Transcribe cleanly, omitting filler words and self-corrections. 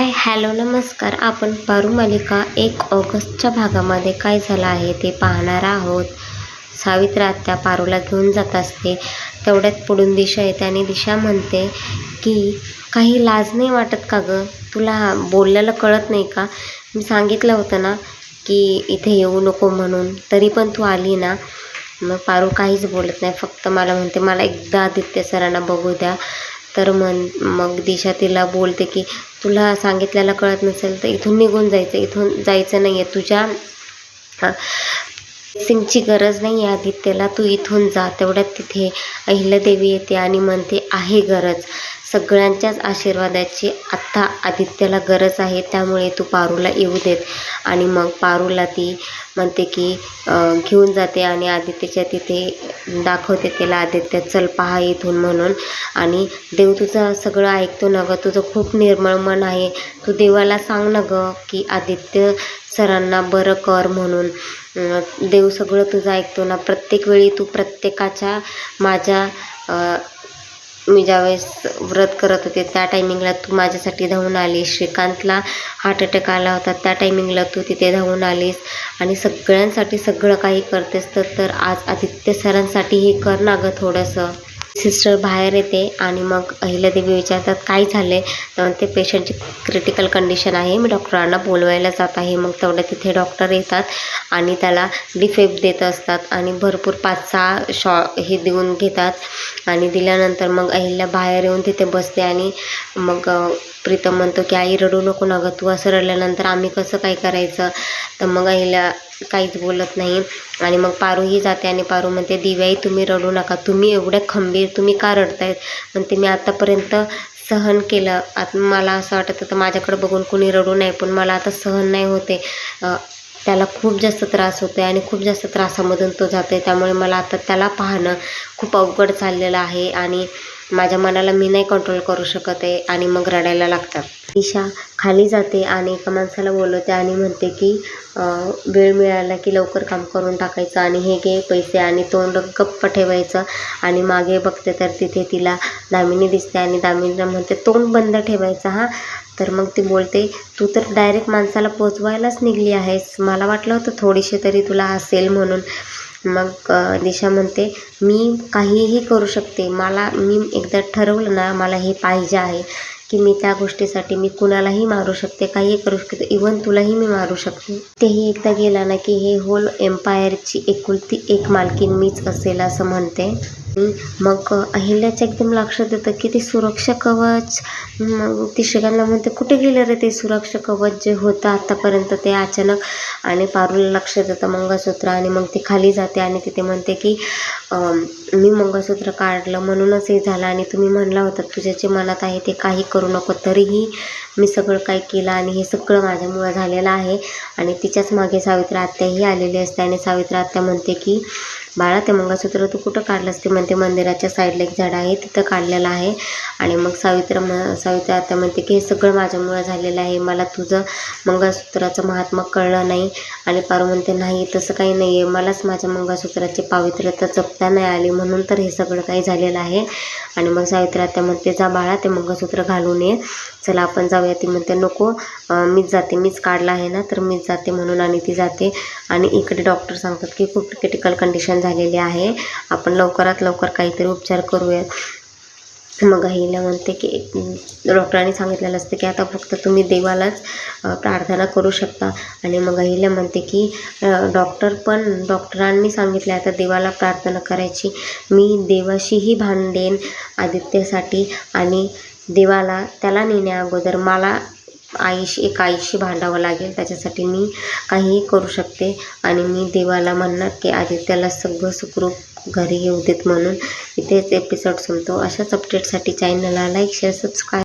Hello नमस्कार. आपण पारू मालिका 1 ऑगस्टच्या भागामध्ये काय झालं आहे ते पाहणार आहोत. सावित्री आत्या पारूला घेऊन जात असते. तेवढ्यात पुढून दिशा येते आणि दिशा म्हणते की काही लाज नाही वाटत का गं? तुला बोललेलं कळत नाही का? मी सांगितलं होतं ना की इथे येऊ नको म्हणून, तरी पण तू आली ना. मग पारू काहीच बोलत नाही, फक्त मला म्हणते मला एकदा आदित्य सरांना बघू द्या. तर मग दिशा तिला बोलते की तुला सांगितल्याला कळत नसेल तर इथून निघून जायचं, इथून जायचं नाही आहे. तुझ्या सिंगची गरज नाही आहे आदित्यला, तू इथून जा. तेवढ्यात तिथे अहिल्यादेवी येते आणि म्हणते आहे गरज, सगळ्यांच्याच आशीर्वादाची आत्ता आदित्यला गरज आहे, त्यामुळे तू पारूला येऊ देत. आणि मग पारूला ती म्हणते की घेऊन जाते आणि आदित्यच्या तिथे दाखवते तिला. आदित्य चल पहा इथून म्हणून. आणि देव तुझं सगळं ऐकतो ना गं, तुझं खूप निर्मळ मन आहे. तू देवाला सांग ना गं की आदित्य सरांना बरं कर म्हणून. देव सगळं तुझं ऐकतो ना. प्रत्येक वेळी तू प्रत्येकाच्या मी ज्यावेळेस व्रत करत होते त्या टायमिंगला तू माझ्यासाठी धावून आलीस. श्रीकांतला हार्ट अटॅक आला होता त्या टायमिंगला तू तिथे धावून आलीस आणि सगळ्यांसाठी सगळं काही करतेस. तर आज आदित्य सरांसाठी हे कर ना गं थोडंसं. सिस्टर बाहेर येते आणि मग अहिल्यादेवी विचारतात काय झाले? तर ते पेशंटची क्रिटिकल कंडिशन आहे, मी डॉक्टरांना बोलवायला जात आहे. मग तेवढ्या तिथे डॉक्टर येतात आणि त्याला डिफेक्ट देत असतात आणि भरपूर 5-6 हे देऊन घेतात. आणि दिल्यानंतर मग अहिल्या बाहेर येऊन तिथे बसते आणि मग प्रीतम म्हणतो की आई रडू नको ना गं, तू असं रडल्यानंतर आम्ही कसं काय करायचं? तर मग अहिल्या काहीच बोलत नाही. आणि मग पारूही जाते आणि पारू म्हणते दिव्याई तुम्ही रडू नका, तुम्ही एवढ्या खंबीर तुम्ही का रडतायत? म्हणते मी आतापर्यंत सहन केलं, आता मला असं वाटत होतं माझ्याकडे बघून कोणी रडू नये, पण मला आता सहन नाही होते. त्याला खूप जास्त त्रास होतो आहे आणि खूप जास्त त्रासामधून तो जातो आहे, त्यामुळे मला आता त्याला पाहणं खूप अवघड चाललेलं आहे आणि माझ्या मनाला मी नाही कंट्रोल करू शकत आहे. आणि मग रडायला लागतात. दिशा खाली जाते आणि एका माणसाला बोलवते आणि म्हणते की वेळ मिळाला की लवकर काम करून टाकायचं आणि हे घे पैसे आणि तोंड गप्प ठेवायचं. आणि मागे बघते तर तिथे तिला दामिनी दिसते आणि दामिनीला म्हणते तोंड बंद ठेवायचं हां. तर मग ती बोलते तू तर डायरेक्ट माणसाला पोचवायलाच निघली आहेस, मला वाटलं होतं थोडीशी तरी तुला असेल म्हणून. मग दिशा म्हणते मी काहीही करू शकते, मी एकदा ठरवलं ना मला हे पाहिजे आहे की मी त्या गोष्टीसाठी मी कुणालाही मारू शकते, काहीही करू शकते, इवन तुलाही मी मारू शकते. तेही एकदा गेला ना की हे होल एम्पायरची एकुलती एक मालकीण मीच असेल असं म्हणते. मग अहिल्याचं एकदम लक्षात येतं की ते सुरक्षा कवच. मग ती श्रीकांतला म्हणते कुठे गेलं रे ते सुरक्षा कवच जे होतं आत्तापर्यंत ते अचानक. आणि पारूला लक्षात येतं मंगळसूत्र आणि मग ती खाली जाते आणि तिथे म्हणते की मी मंगळसूत्र काढलं म्हणूनच हे झालं आणि तुम्ही म्हणला होता तुझ्या जे मनात आहे ते काही करू नको, तरीही मी सगळं काही केलं आणि हे सगळं माझ्यामुळं झालेलं आहे. आणि तिच्याच मागे सावित्री आत्याही आलेली असते आणि सावित्री आत्या म्हणते की बाळा ते मंगळसूत्र तू कुठं काढलंस? ते म्हणते मंदिराच्या साईडला एक झाड आहे तिथं काढलेलं आहे. आणि मग सावित्री आत्या म्हणते की हे सगळं माझ्यामुळं झालेलं आहे, मला तुझं मंगळसूत्राचं महात्म्य कळलं नाही. आणि पारू म्हणते नाही तसं काही नाही आहे, मलाच माझ्या मंगळसूत्राची पावित्र्यता जपता नाही आली म्हणून तर हे सगळं काही झालेलं आहे. आणि मग सावित्री आत्या म्हणते जा बाळा ते मंगळसूत्र घालून ये, चला आपण जाऊया. ती म्हणते नको मीच जाते, मीच काढलं आहे ना तर मीच जाते म्हणून. आणि ती जाते आणि इकडे डॉक्टर सांगतात की खूप क्रिटिकल कंडिशन झालेली आहे, आपण लवकरात लवकर काहीतरी उपचार करूयात. मग अहिल्या म्हणते की डॉक्टरांनी सांगितलेलं असतं की आता फक्त तुम्ही देवालाच प्रार्थना करू शकता. आणि मग अहिल्या म्हणते की डॉक्टरांनी सांगितलं आता देवाला प्रार्थना करायची, मी देवाशीही भांडेन आदित्यसाठी आणि देवाला त्याला नेण्या अगोदर मला आईशी भांडावं लागेल, त्याच्यासाठी मी काहीही करू शकते. आणि मी देवाला म्हणणार की आदित्यला सगळं सुखरूप घरी येऊ देत म्हणून. इथेच एपिसोड संपतो. अशाच अपडेटसाठी चॅनलला लाईक शेअर सबस्क्राईब